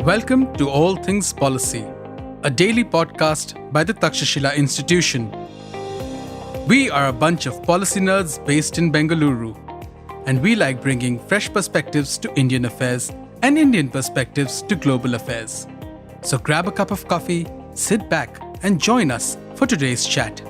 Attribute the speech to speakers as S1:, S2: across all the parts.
S1: Welcome to All Things Policy, a daily podcast by the Takshashila Institution. We are a bunch of policy nerds based in Bengaluru, and we like bringing fresh perspectives to Indian affairs and Indian perspectives to global affairs. So grab a cup of coffee, sit back, and join us for today's chat.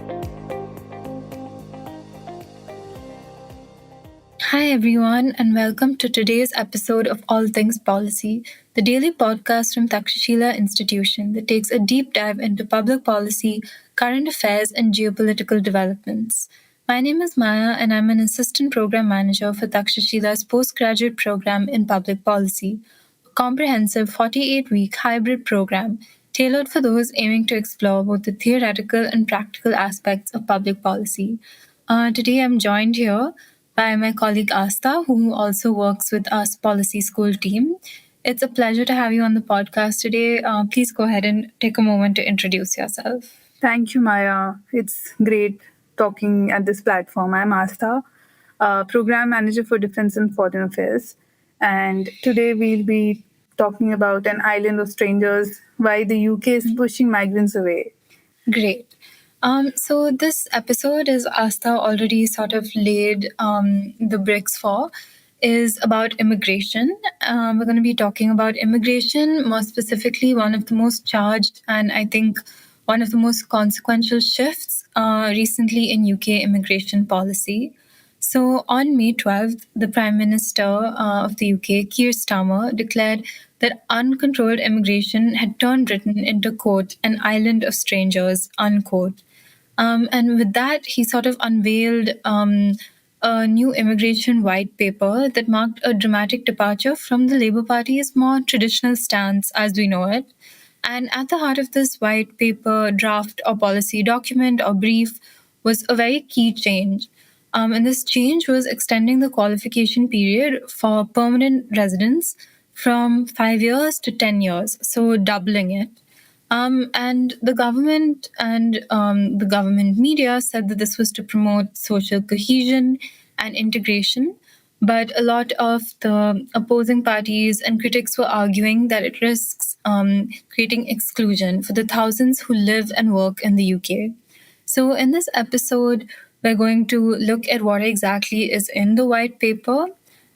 S2: Hi, everyone, and welcome to today's episode of All Things Policy, the daily podcast from Takshashila Institution that takes a deep dive into public policy, current affairs, and geopolitical developments. My name is Maya, and I'm an assistant program manager for Takshashila's postgraduate program in public policy, a comprehensive 48-week hybrid program tailored for those aiming to explore both the theoretical and practical aspects of public policy. Today, I'm joined here by my colleague Astha, who also works with us policy school team. It's a pleasure to have you on the podcast today. Please go ahead and take a moment to introduce yourself.
S3: Thank you, Maya. It's great talking at this platform. I'm Astha, Program Manager for Defense and Foreign Affairs. And today we'll be talking about an island of strangers, why the UK is pushing migrants away.
S2: Great. So this episode, as Astha already sort of laid the bricks for, is about immigration. We're going to be talking about immigration, more specifically one of the most charged and I think one of the most consequential shifts recently in UK immigration policy. So on May 12th, the Prime Minister of the UK, Keir Starmer, declared that uncontrolled immigration had turned Britain into, quote, an island of strangers, unquote. And with that, he sort of unveiled a new immigration white paper that marked a dramatic departure from the Labour Party's more traditional stance as we know it. And at the heart of this white paper draft or policy document or brief was a very key change. And this change was extending the qualification period for permanent residents from 5 years to 10 years, so doubling it. And the government and the government media said that this was to promote social cohesion and integration. But a lot of the opposing parties and critics were arguing that it risks creating exclusion for the thousands who live and work in the UK. So in this episode, we're going to look at what exactly is in the white paper,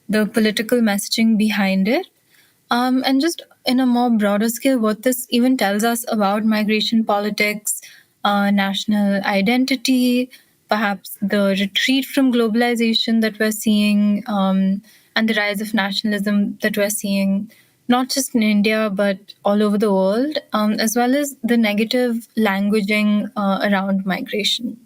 S2: the political messaging behind it, and just in a more broader scale, what this even tells us about migration politics, national identity, perhaps the retreat from globalization that we're seeing, and the rise of nationalism that we're seeing, not just in India, but all over the world, as well as the negative languaging around migration.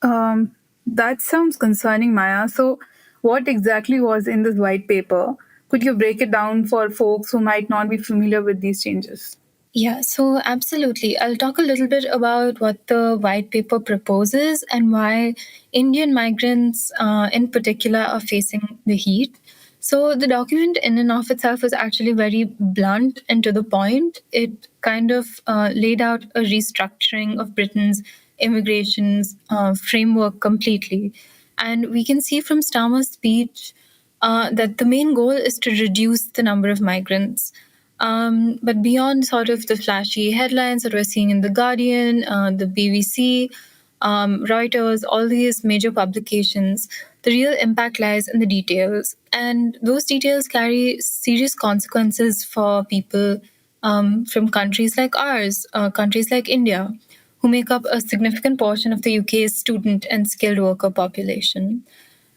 S3: That sounds concerning, Maya. So, what exactly was in this white paper? Could you break it down for folks who might not be familiar with these changes?
S2: Yeah, so absolutely. I'll talk a little bit about what the white paper proposes and why Indian migrants in particular are facing the heat. So the document in and of itself is actually very blunt and to the point. It kind of laid out a restructuring of Britain's immigration framework completely. And we can see from Starmer's speech that the main goal is to reduce the number of migrants. But beyond sort of the flashy headlines that we're seeing in The Guardian, the BBC, Reuters, all these major publications, the real impact lies in the details. And those details carry serious consequences for people from countries like ours, countries like India, who make up a significant portion of the UK's student and skilled worker population.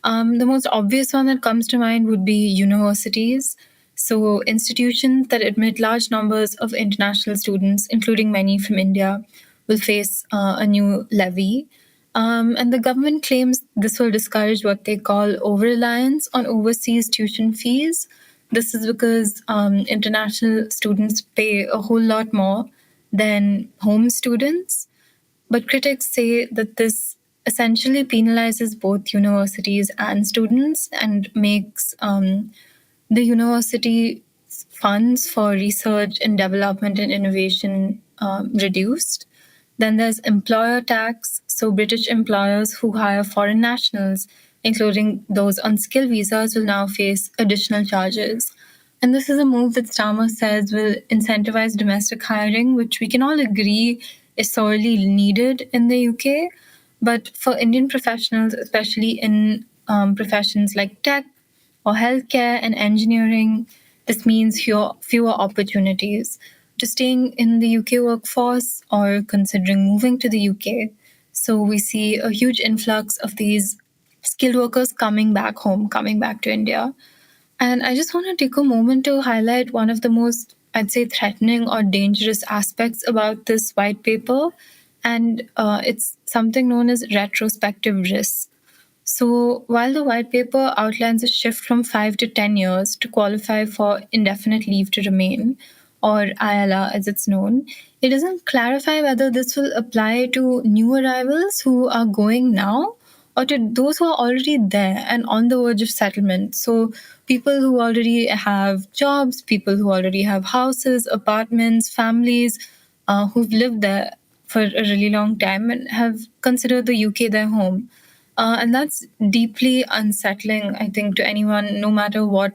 S2: The most obvious one that comes to mind would be universities. So institutions that admit large numbers of international students, including many from India, will face a new levy. And the government claims this will discourage what they call over-reliance on overseas tuition fees. This is because international students pay a whole lot more than home students. But critics say that this essentially penalizes both universities and students and makes the university funds for research and development and innovation reduced. Then there's employer tax. So British employers who hire foreign nationals, including those on skill visas, will now face additional charges. And this is a move that Starmer says will incentivize domestic hiring, which we can all agree is sorely needed in the UK. But for Indian professionals, especially in professions like tech or healthcare and engineering, this means fewer opportunities to staying in the UK workforce or considering moving to the UK. So we see a huge influx of these skilled workers coming back home, coming back to India. And I just want to take a moment to highlight one of the most, I'd say, threatening or dangerous aspects about this white paper. And it's something known as retrospective risk. So while the white paper outlines a shift from 5 to 10 years to qualify for indefinite leave to remain, or ILR as it's known, it doesn't clarify whether this will apply to new arrivals who are going now or to those who are already there and on the verge of settlement. So people who already have jobs, people who already have houses, apartments, families, who've lived there for a really long time and have considered the UK their home. And that's deeply unsettling, I think, to anyone, no matter what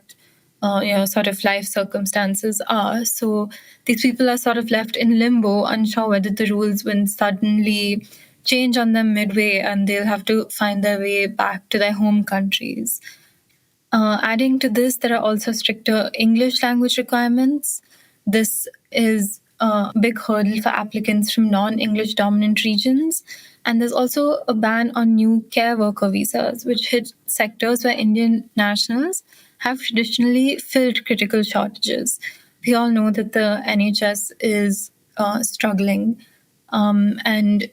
S2: sort of life circumstances are. So these people are sort of left in limbo, unsure whether the rules will suddenly change on them midway and they'll have to find their way back to their home countries. Adding to this, there are also stricter English language requirements. This is a big hurdle for applicants from non-English dominant regions. And there's also a ban on new care worker visas, which hit sectors where Indian nationals have traditionally filled critical shortages. We all know that the NHS is struggling, and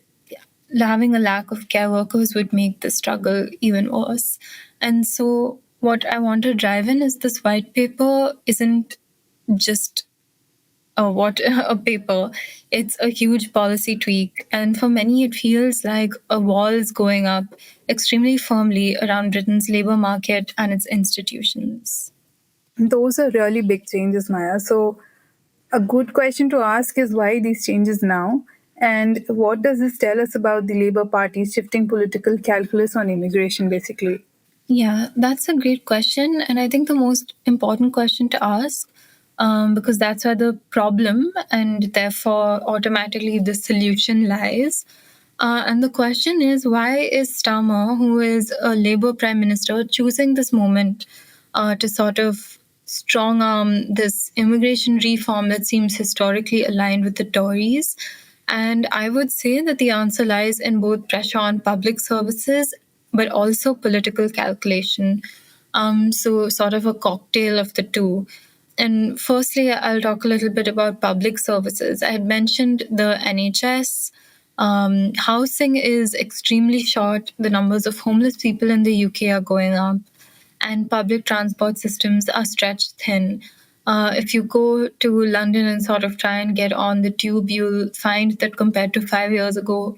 S2: having a lack of care workers would make the struggle even worse. And so what I want to drive in is this white paper isn't just a paper. It's a huge policy tweak. And for many, it feels like a wall is going up extremely firmly around Britain's labour market and its institutions.
S3: Those are really big changes, Maya. So, a good question to ask is why these changes now? And what does this tell us about the Labour Party's shifting political calculus on immigration, basically?
S2: Yeah, that's a great question. And I think the most important question to ask, because that's where the problem and therefore automatically the solution lies. And the question is, why is Starmer, who is a Labour Prime Minister, choosing this moment to sort of strong arm this immigration reform that seems historically aligned with the Tories? And I would say that the answer lies in both pressure on public services, but also political calculation. So, sort of a cocktail of the two. And firstly, I'll talk a little bit about public services. I had mentioned the NHS. Housing is extremely short. The numbers of homeless people in the UK are going up, and public transport systems are stretched thin. If you go to London and sort of try and get on the tube, you'll find that compared to 5 years ago,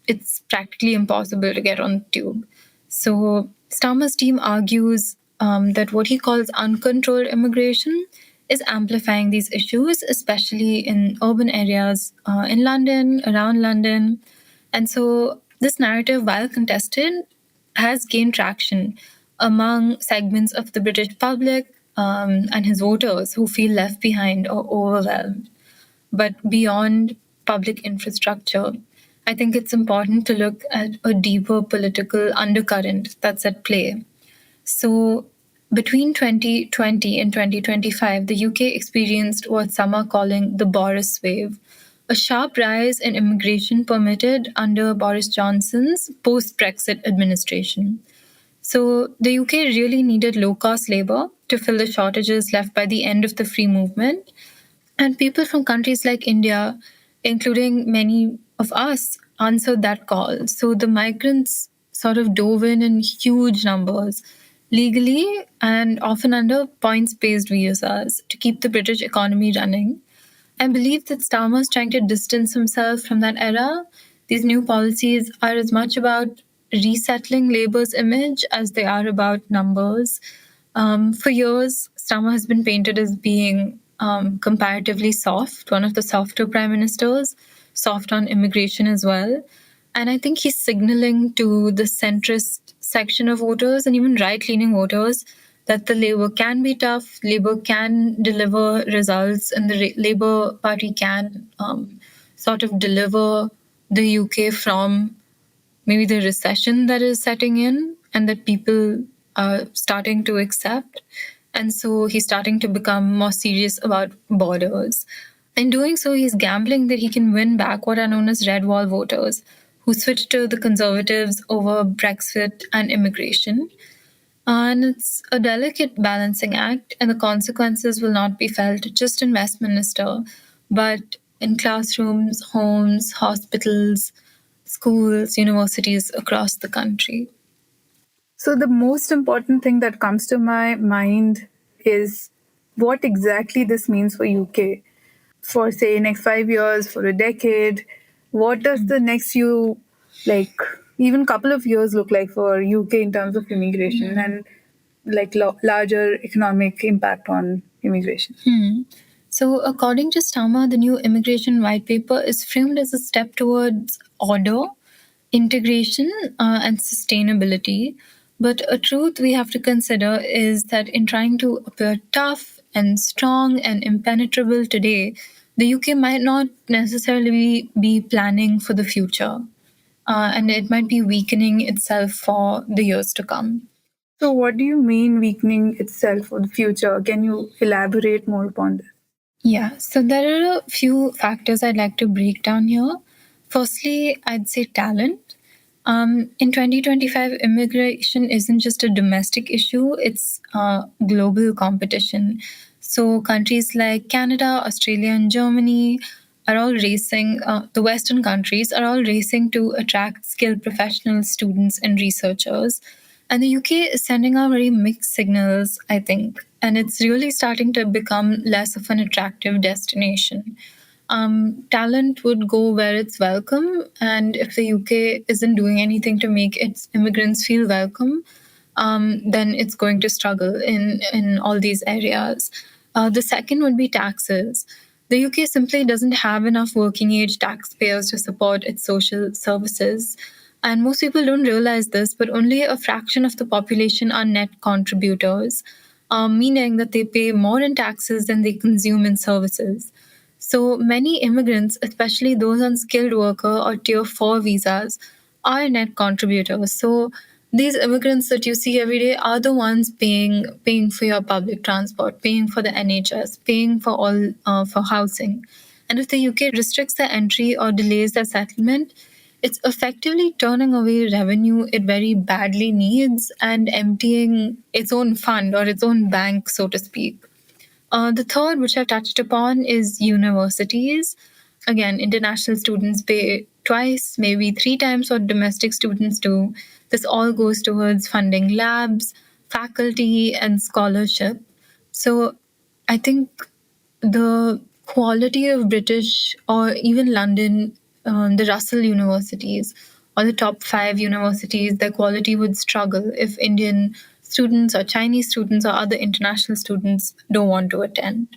S2: it's practically impossible to get on the tube. So Starmer's team argues that what he calls uncontrolled immigration is amplifying these issues, especially in urban areas in London, around London. And so this narrative, while contested, has gained traction among segments of the British public and his voters who feel left behind or overwhelmed. But beyond public infrastructure, I think it's important to look at a deeper political undercurrent that's at play. So, between 2020 and 2025, the UK experienced what some are calling the Boris wave, a sharp rise in immigration permitted under Boris Johnson's post-Brexit administration. So, the UK really needed low-cost labour to fill the shortages left by the end of the free movement. And people from countries like India, including many of us, answered that call. So the migrants sort of dove in huge numbers, legally and often under points-based visas to keep the British economy running. I believe that Starmer's trying to distance himself from that era. These new policies are as much about resettling Labour's image as they are about numbers. For years, Starmer has been painted as being comparatively soft, one of the softer prime ministers, soft on immigration as well. And I think he's signaling to the centrist section of voters and even right-leaning voters that the Labour can be tough, Labour can deliver results, and the Labour Party can sort of deliver the UK from maybe the recession that is setting in and that people are starting to accept. And so he's starting to become more serious about borders. In doing so, he's gambling that he can win back what are known as red wall voters who switched to the Conservatives over Brexit and immigration. And it's a delicate balancing act, and the consequences will not be felt just in Westminster, but in classrooms, homes, hospitals, schools, universities across the country.
S3: So the most important thing that comes to my mind is what exactly this means for UK. For say next 5 years, for a decade, what does the next few, like even couple of years look like for UK in terms of immigration and like larger economic impact on immigration?
S2: So, according to Starmer, the new immigration white paper is framed as a step towards order, integration, and sustainability. But a truth we have to consider is that in trying to appear tough and strong and impenetrable today, the UK might not necessarily be planning for the future. And it might be weakening itself for the years to come.
S3: So what do you mean weakening itself for the future? Can you elaborate more upon this?
S2: Yeah, so there are a few factors I'd like to break down here. Firstly, I'd say talent. In 2025, immigration isn't just a domestic issue, it's global competition. So, countries like Canada, Australia, and Germany are all racing, the Western countries are all racing to attract skilled professionals, students, and researchers. And the UK is sending out very mixed signals, I think. And it's really starting to become less of an attractive destination. Talent would go where it's welcome, and if the UK isn't doing anything to make its immigrants feel welcome, then it's going to struggle in all these areas. The second would be taxes. The UK simply doesn't have enough working age taxpayers to support its social services. And most people don't realize this, but only a fraction of the population are net contributors, meaning that they pay more in taxes than they consume in services. So many immigrants, especially those on skilled worker or tier 4 visas, are net contributors. So these immigrants that you see every day are the ones paying for your public transport, paying for the NHS, paying for all for housing. And if the UK restricts their entry or delays their settlement, it's effectively turning away revenue it very badly needs and emptying its own fund or its own bank, so to speak. The third, which I've touched upon, is universities. Again, international students pay twice, maybe 3 times what domestic students do. This all goes towards funding labs, faculty, and scholarship. So I think the quality of British or even London, the Russell universities, or the top 5 universities, their quality would struggle if Indian students or Chinese students or other international students don't want to attend.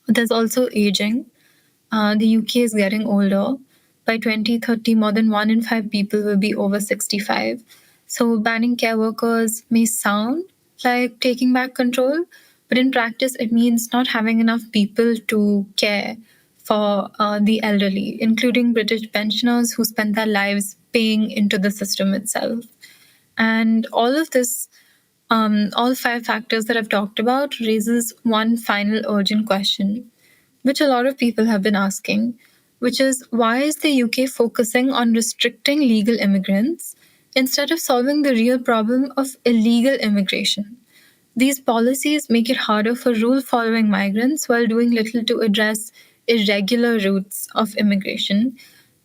S2: There's also aging. The UK is getting older. By 2030, more than 1 in 5 people will be over 65. So banning care workers may sound like taking back control, but in practice, it means not having enough people to care for the elderly, including British pensioners who spend their lives paying into the system itself. And all of this, all 5 factors that I've talked about, raises one final urgent question, which a lot of people have been asking, which is why is the UK focusing on restricting legal immigrants instead of solving the real problem of illegal immigration? These policies make it harder for rule-following migrants while doing little to address irregular routes of immigration.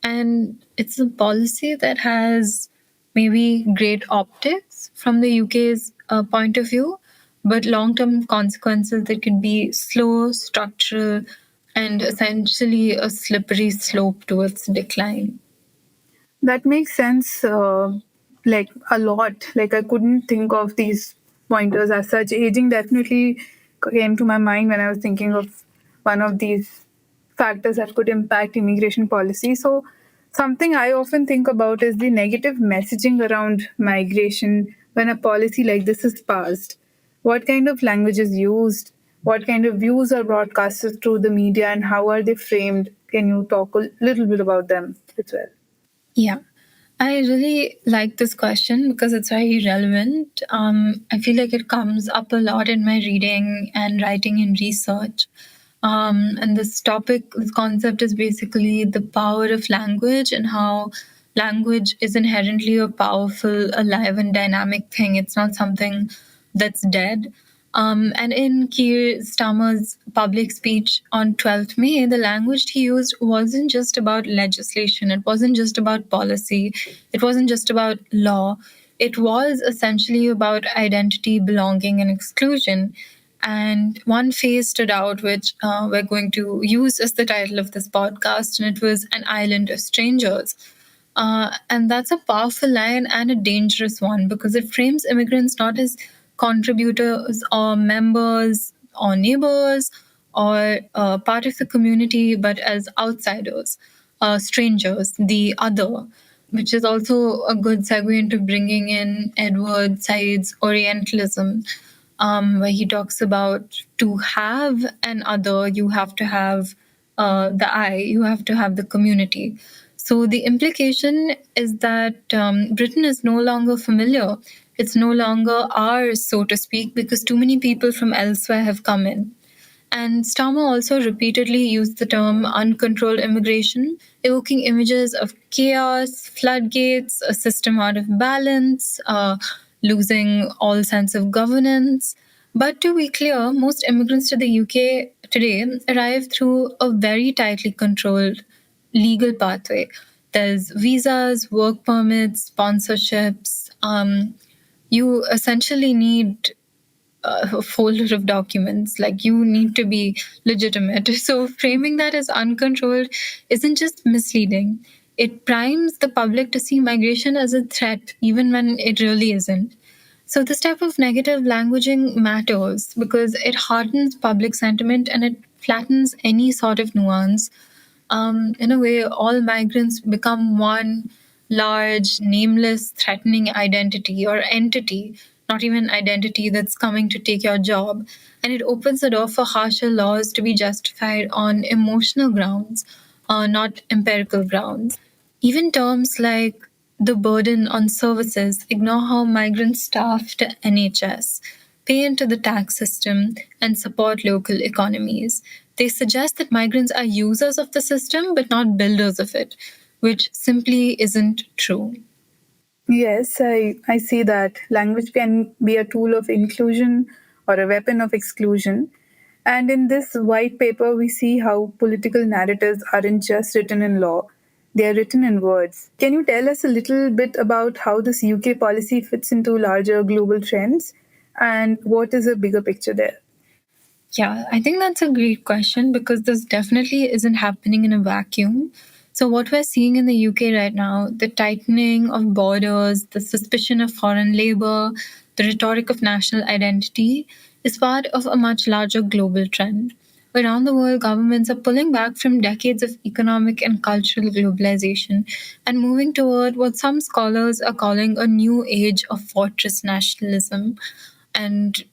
S2: And it's a policy that has maybe great optics from the UK's point of view, but long-term consequences that could be slow, structural, and essentially a slippery slope towards decline.
S3: That makes sense, like a lot. Like I couldn't think of these pointers as such. Aging definitely came to my mind when I was thinking of one of these factors that could impact immigration policy. So something I often think about is the negative messaging around migration when a policy like this is passed. What kind of language is used? What kind of views are broadcasted through the media, and how are they framed? Can you talk a little bit about them as well?
S2: Yeah. I really like this question because it's very relevant. I feel like it comes up a lot in my reading and writing and research. And this concept is basically the power of language and how language is inherently a powerful, alive, and dynamic thing. It's not something that's dead. And in Keir Starmer's public speech on 12th May, the language he used wasn't just about legislation, it wasn't just about policy, it wasn't just about law. It was essentially about identity, belonging, and exclusion. And one phase stood out, which we're going to use as the title of this podcast, and it was An Island of Strangers. And that's a powerful line and a dangerous one because it frames immigrants not as contributors or members or neighbors or part of the community, but as outsiders, strangers, the other, which is also a good segue into bringing in Edward Said's Orientalism, where he talks about to have an other, you have to have the I, you have to have the community. So the implication is that Britain is no longer familiar. It's no longer ours, so to speak, because too many people from elsewhere have come in. And Starmer also repeatedly used the term uncontrolled immigration, evoking images of chaos, floodgates, a system out of balance, losing all sense of governance. But to be clear, most immigrants to the UK today arrive through a very tightly controlled legal pathway. There's visas, work permits, sponsorships. You essentially need a folder of documents. Like, you need to be legitimate. So framing that as uncontrolled isn't just misleading. It primes the public to see migration as a threat, even when it really isn't. So this type of negative languaging matters because it hardens public sentiment and it flattens any sort of nuance. In a way, all migrants become one large, nameless, threatening identity or entity, not even identity that's coming to take your job. And it opens the door for harsher laws to be justified on emotional grounds, not empirical grounds. Even terms like the burden on services ignore how migrants staff the NHS, pay into the tax system, and support local economies. They suggest that migrants are users of the system but not builders of it, which simply isn't true.
S3: Yes, I see that language can be a tool of inclusion or a weapon of exclusion. And in this white paper, we see how political narratives aren't just written in law, they are written in words. Can you tell us a little bit about how this UK policy fits into larger global trends and what is a bigger picture there?
S2: Yeah, I think that's a great question because this definitely isn't happening in a vacuum. So, what we're seeing in the UK right now, the tightening of borders, the suspicion of foreign labor, the rhetoric of national identity, is part of a much larger global trend. Around the world, governments are pulling back from decades of economic and cultural globalization and moving toward what some scholars are calling a new age of fortress nationalism. And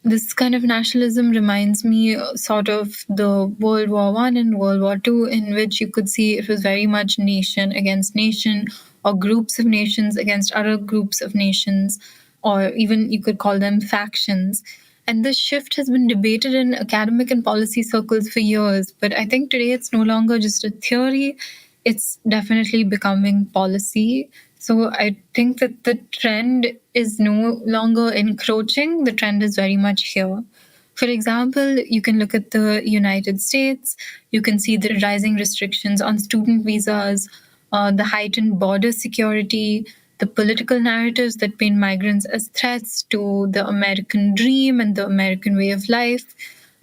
S2: this kind of nationalism reminds me sort of the World War One and World War Two, in which you could see it was very much nation against nation, or groups of nations against other groups of nations, or even you could call them factions. And this shift has been debated in academic and policy circles for years, but I think today it's no longer just a theory, it's definitely becoming policy. So I think that the trend is no longer encroaching, the trend is very much here. For example, you can look at the United States, you can see the rising restrictions on student visas, the heightened border security, the political narratives that paint migrants as threats to the American dream and the American way of life.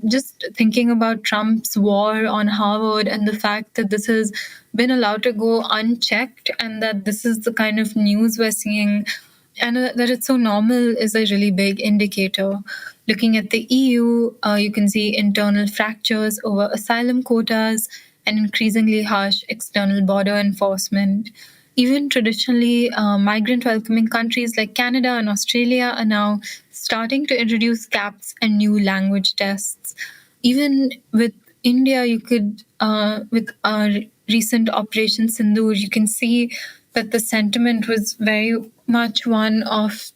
S2: Just thinking about Trump's war on Harvard and the fact that this has been allowed to go unchecked and that this is the kind of news we're seeing and that it's so normal is a really big indicator. Looking at the EU, you can see internal fractures over asylum quotas and increasingly harsh external border enforcement. Even traditionally, migrant welcoming countries like Canada and Australia are now starting to introduce caps and new language tests. Even with India, you could, with our recent Operation Sindoor, you can see that the sentiment was very much one of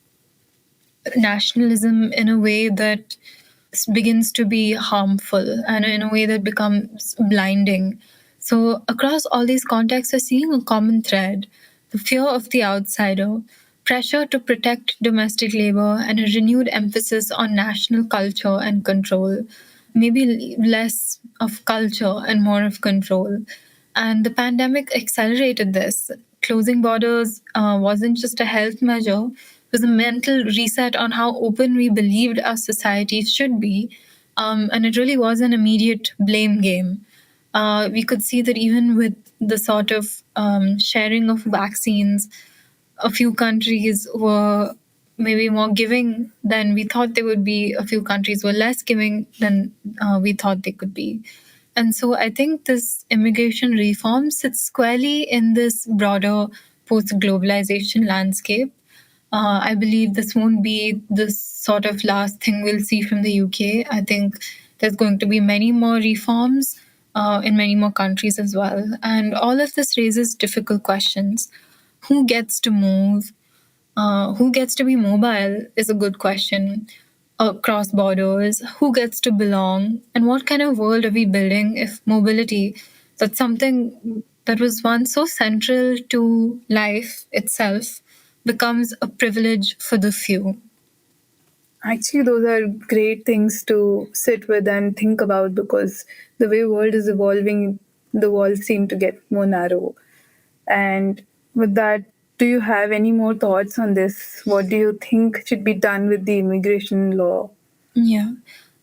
S2: nationalism in a way that begins to be harmful and in a way that becomes blinding. So, across all these contexts, we're seeing a common thread: the fear of the outsider, pressure to protect domestic labor, and a renewed emphasis on national culture and control. Maybe less of culture and more of control. And the pandemic accelerated this. Closing borders wasn't just a health measure, it was a mental reset on how open we believed our society should be. And it really was an immediate blame game. We could see that even with the sort of sharing of vaccines, a few countries were maybe more giving than we thought they would be. A few countries were less giving than we thought they could be. And so I think this immigration reform sits squarely in this broader post-globalization landscape. I believe this won't be the sort of last thing we'll see from the UK. I think there's going to be many more reforms in many more countries as well. And all of this raises difficult questions. Who gets to move? Who gets to be mobile is a good question. Across borders, who gets to belong, and what kind of world are we building if mobility, that's something that was once so central to life itself, becomes a privilege for the few?
S3: Actually, those are great things to sit with and think about, because the way world is evolving, the walls seem to get more narrow. And with that, do you have any more thoughts on this? What do you think should be done with the immigration law?
S2: Yeah,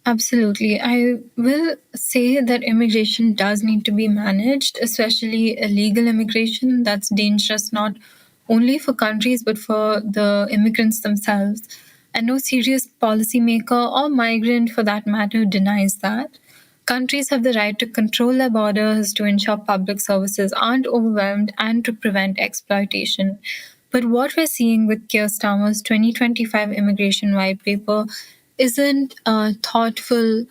S2: absolutely. I will say that immigration does need to be managed, especially illegal immigration. That's dangerous not only for countries but for the immigrants themselves. And no serious policymaker or migrant, for that matter, denies that. Countries have the right to control their borders, to ensure public services aren't overwhelmed, and to prevent exploitation. But what we're seeing with Keir Starmer's 2025 immigration white paper isn't a thoughtful,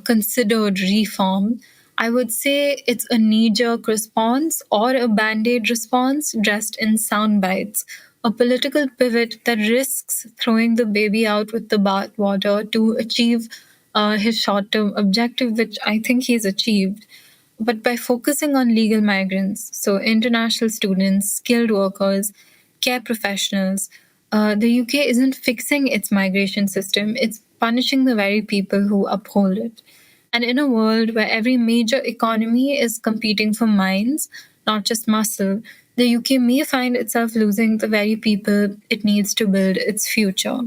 S2: considered reform. I would say it's a knee-jerk response or a band-aid response dressed in sound bites, a political pivot that risks throwing the baby out with the bathwater to achieve his short-term objective, which I think he's achieved. But by focusing on legal migrants, so international students, skilled workers, care professionals, the UK isn't fixing its migration system, it's punishing the very people who uphold it. And in a world where every major economy is competing for minds, not just muscle, the UK may find itself losing the very people it needs to build its future.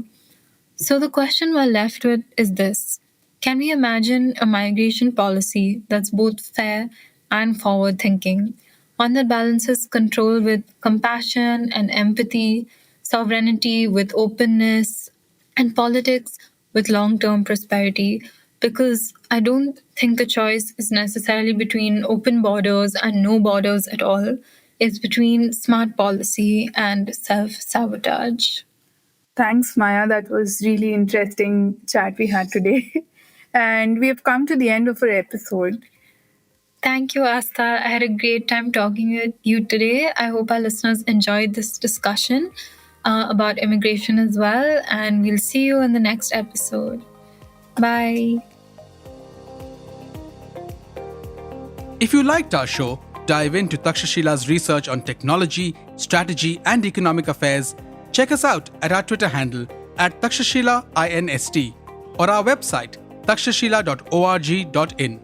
S2: So the question we're left with is this: can we imagine a migration policy that's both fair and forward thinking? One that balances control with compassion and empathy, sovereignty with openness, and politics with long term prosperity? Because I don't think the choice is necessarily between open borders and no borders at all. It's between smart policy and self sabotage.
S3: Thanks, Maya. That was really interesting chat we had today. And we have come to the end of our episode.
S2: Thank you, Astha. I had a great time talking with you today. I hope our listeners enjoyed this discussion about immigration as well. And we'll see you in the next episode. Bye.
S1: If you liked our show, dive into Takshashila's research on technology, strategy, and economic affairs. Check us out at our Twitter handle @Takshashila INST or our website takshashila.org.in.